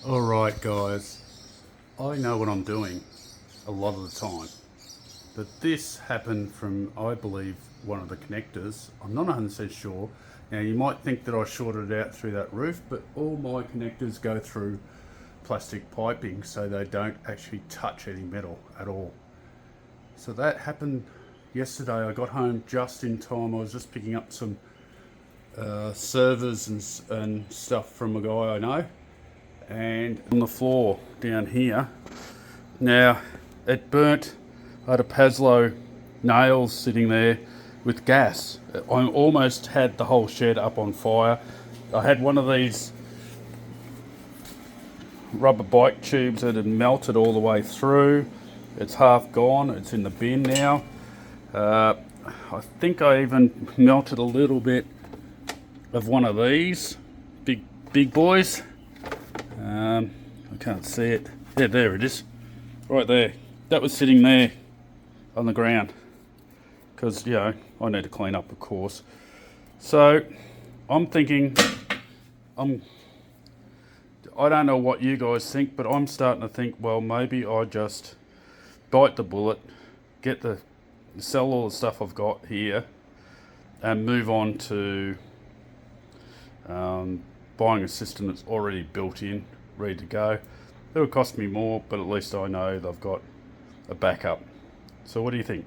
Alright guys, I know what I'm doing a lot of the time, but this happened from, I believe, one of the connectors. I'm not 100% sure. Now you might think that I shorted it out through that roof, but all my connectors go through plastic piping so they don't actually touch any metal at all. So that happened yesterday. I got home just in time. I was just picking up some servers and stuff from a guy I know, and on the floor down here, now it burnt. I had a Paslow nails sitting there with gas. I almost had the whole shed up on fire. I had one of these rubber bike tubes that had melted all the way through. It's half gone, it's in the bin now. I think I even melted a little bit of one of these big boys. I can't see it. Yeah, there it is, right there. That was sitting there on the ground because, you know, I need to clean up, of course. So I'm thinking, I don't know what you guys think, but I'm starting to think, well, maybe I just bite the bullet, sell all the stuff I've got here, and move on to buying a system that's already built in, ready to go. It'll cost me more, but at least I know they've got a backup. So what do you think?